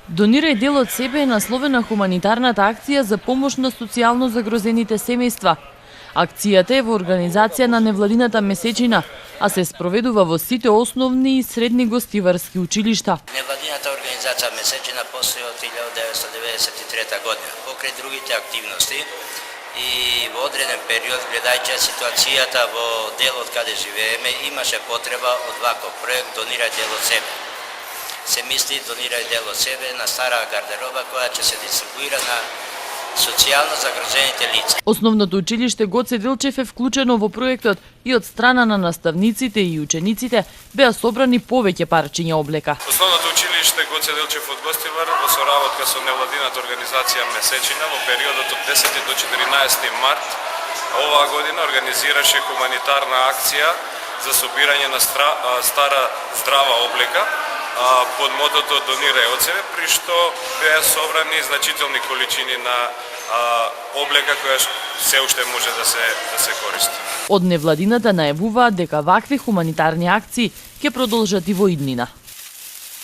Донирај дел од себе е насловена хуманитарната акција за помош на социјално загрозените семејства. Акцијата е во организација на невладината Месечина, а се спроведува во сите основни и средни гостиварски училишта. Невладината организација Месечина постои од 1993 година. Покрај другите активности и во одреден период, гледајќи ситуацијата во делот каде живееме, имаше потреба од ваков проект Донирај дел од себе. Се мисли донирај дел од себе на стара гардероба која ќе се дистрибуира на социјално загрозените лица. Основното училиште Гоце Делчев е вклучено во проектот и од страна на наставниците и учениците беа собрани повеќе парчиња облека. Основното училиште Гоце Делчев од Гостивар во соработка со невладината организација Месечина во периодот од 10 до 14 март оваа година организираше хуманитарна акција за собирање на стара здрава облека под мотото Донирај од себе, при што беа собрани значителни количини на облека која се уште може да се користи. Од невладината најавуваат дека вакви хуманитарни акции ќе продолжат и во иднина.